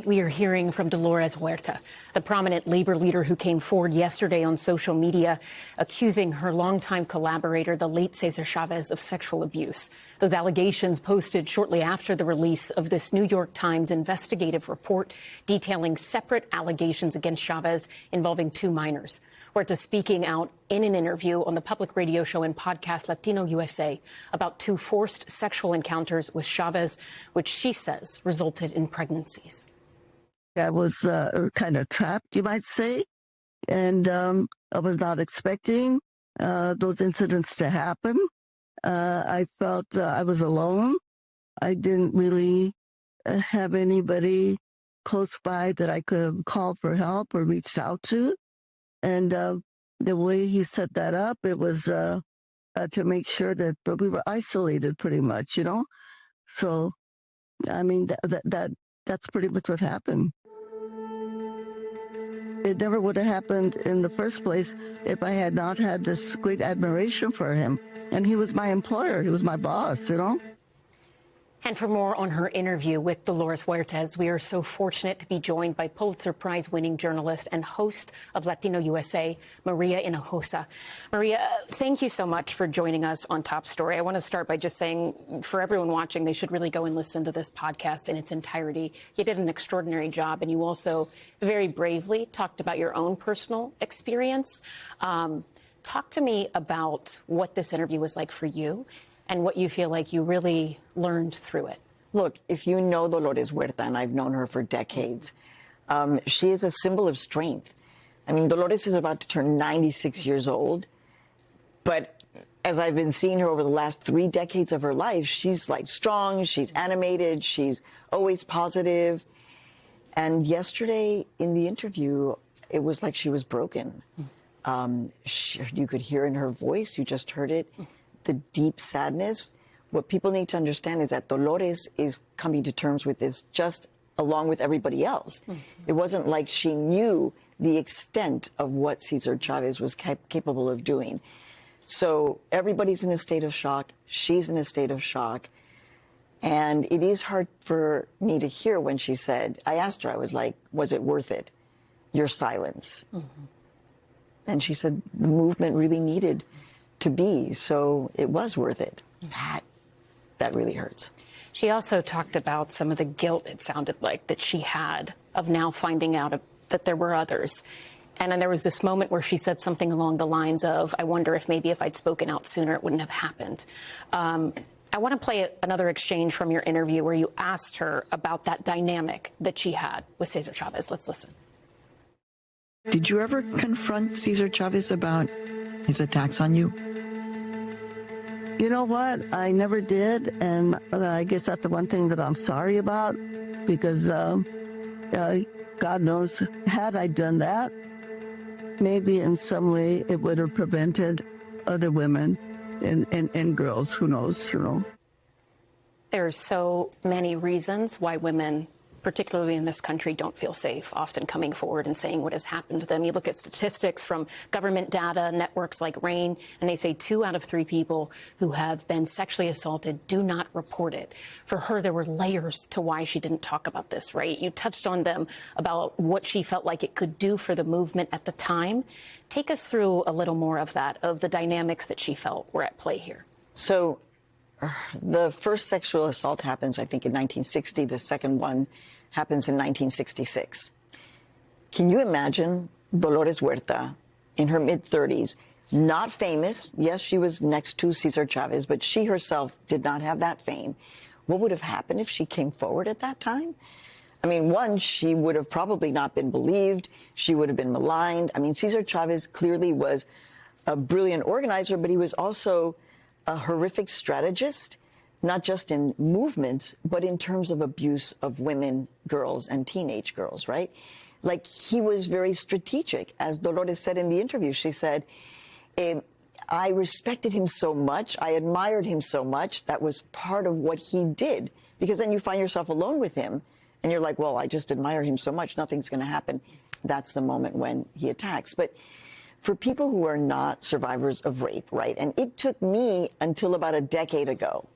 We are hearing from Dolores Huerta, the prominent labor leader who came forward yesterday on social media accusing her longtime collaborator, the late Cesar Chavez, of sexual abuse. Those allegations posted shortly after the release of this New York Times investigative report detailing separate allegations against Chavez involving two minors. Huerta speaking out in an interview on the public radio show and podcast Latino USA about two forced sexual encounters with Chavez, which she says resulted in pregnancies. I was kind of trapped, you might say, and I was not expecting those incidents to happen. I felt I was alone. I didn't really have anybody close by that I could call for help or reach out to. And the way he set that up, it was to make sure that we were isolated pretty much, you know. So, I mean, that's pretty much what happened. It never would have happened in the first place if I had not had this great admiration for him. And he was my employer. He was my boss, you know. And for more on her interview with Dolores Huerta, we are so fortunate to be joined by Pulitzer Prize-winning journalist and host of Latino USA, Maria Hinojosa. Maria, thank you so much for joining us on Top Story. I want to start by just saying, for everyone watching, they should really go and listen to this podcast in its entirety. You did an extraordinary job, and you also very bravely talked about your own personal experience. Talk to me about what this interview was like for you and what you feel like you really learned through it. Look, if you know Dolores Huerta, and I've known her for decades, she is a symbol of strength. I mean, Dolores is about to turn 96 years old, but as I've been seeing her over the last 3 decades of her life, she's like strong, she's animated, she's always positive. And yesterday in the interview, it was like she was broken. You could hear in her voice, you just heard it, the deep sadness. What people need to understand is that Dolores is coming to terms with this just along with everybody else. It wasn't like she knew the extent of what Cesar Chavez was capable of doing. So everybody's in a state of shock. She's in a state of shock. And it is hard for me to hear when she said, I asked her, I was like, was it worth it? Your silence. And she said the movement really needed to be, so it was worth it. That really hurts. She also talked about some of the guilt, it sounded like, that she had of now finding out that there were others. And then there was this moment where she said something along the lines of, I wonder if maybe if I'd spoken out sooner, it wouldn't have happened. I want to play another exchange from your interview where you asked her about that dynamic that she had with Cesar Chavez. Let's listen. Did you ever confront Cesar Chavez about his attacks on you? You know what? I never did, and I guess that's the one thing that I'm sorry about, because God knows, had I done that, maybe in some way it would have prevented other women and girls, who knows, you know. There's so many reasons why women, particularly in this country, don't feel safe, often coming forward and saying what has happened to them. You look at statistics from government data, networks like RAIN, and they say 2 out of 3 people who have been sexually assaulted do not report it. For her, there were layers to why she didn't talk about this, right? You touched on them about what she felt like it could do for the movement at the time. Take us through a little more of that, of the dynamics that she felt were at play here. So the first sexual assault happens, I think, in 1960. The second one happens in 1966. Can you imagine Dolores Huerta in her mid-30s, not famous? Yes, she was next to Cesar Chavez, but she herself did not have that fame. What would have happened if she came forward at that time? I mean, one, she would have probably not been believed. She would have been maligned. I mean, Cesar Chavez clearly was a brilliant organizer, but he was also a horrific strategist, not just in movements, but in terms of abuse of women, girls, and teenage girls, right? Like, he was very strategic. As Dolores said in the interview, she said, I respected him so much, I admired him so much, that was part of what he did. Because then you find yourself alone with him, and you're like, well, I just admire him so much, nothing's going to happen. That's the moment when he attacks. But for people who are not survivors of rape, right, and it took me until about a decade ago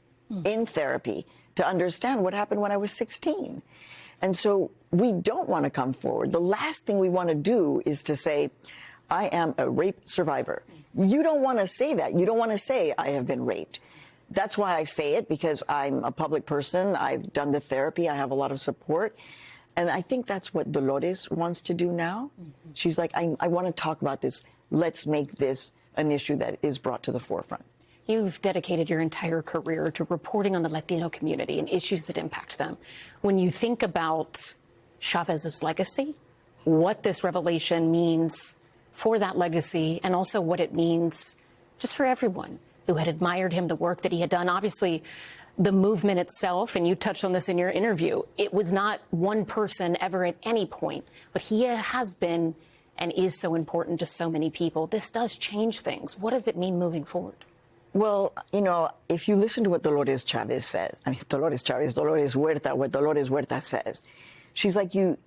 in therapy to understand what happened when I was 16. And so we don't want to come forward. The last thing we want to do is to say, I am a rape survivor. You don't want to say that. You don't want to say, I have been raped. That's why I say it, because I'm a public person. I've done the therapy. I have a lot of support. And I think that's what Dolores wants to do now. She's like, I want to talk about this. Let's make this an issue that is brought to the forefront. You've dedicated your entire career to reporting on the Latino community and issues that impact them. When you think about Chavez's legacy, what this revelation means for that legacy, and also what it means just for everyone who had admired him, the work that he had done, obviously the movement itself, and you touched on this in your interview, it was not one person ever at any point, but he has been and is so important to so many people. This does change things. What does it mean moving forward? Well, you know, if you listen to what Dolores Chavez says, Dolores Huerta, what Dolores Huerta says, she's like, you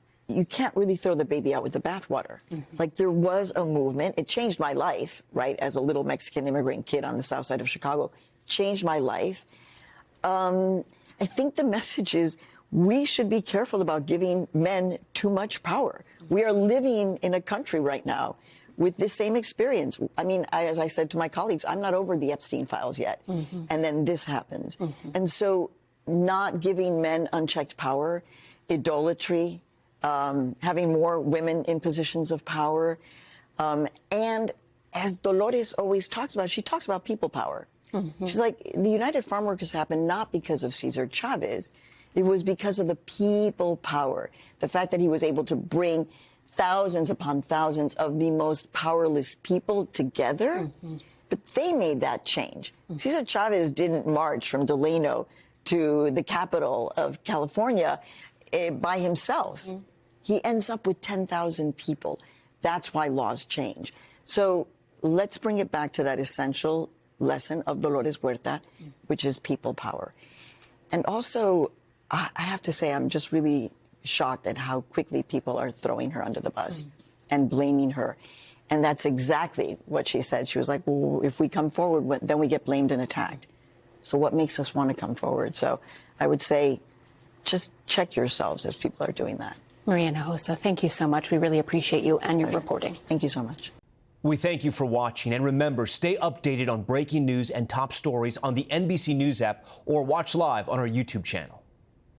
can't really throw the baby out with the bathwater. Like, there was a movement. It changed my life, right, as a little Mexican immigrant kid on the south side of Chicago. Changed my life. I think the message is we should be careful about giving men too much power. We are living in a country right now with this same experience. I mean, as I said to my colleagues, I'm not over the Epstein files yet. And then this happens. And so not giving men unchecked power, idolatry, having more women in positions of power. And as Dolores always talks about, she talks about people power. She's like, the United Farm Workers happened not because of Cesar Chavez. It was because of the people power, the fact that he was able to bring thousands upon thousands of the most powerless people together. But they made that change. Cesar Chavez didn't march from Delano to the capital of California by himself. He ends up with 10,000 people. That's why laws change. So let's bring it back to that essential lesson of Dolores Huerta, which is people power. And also, I have to say, I'm just really shocked at how quickly people are throwing her under the bus and blaming her. And that's exactly what she said. She was like, well, if we come forward, then we get blamed and attacked. So what makes us want to come forward? So I would say, just check yourselves as people are doing that. Maria Hinojosa, thank you so much. We really appreciate you and your reporting. Thank you so much. We thank you for watching, and remember, stay updated on breaking news and top stories on the NBC News app or watch live on our YouTube channel.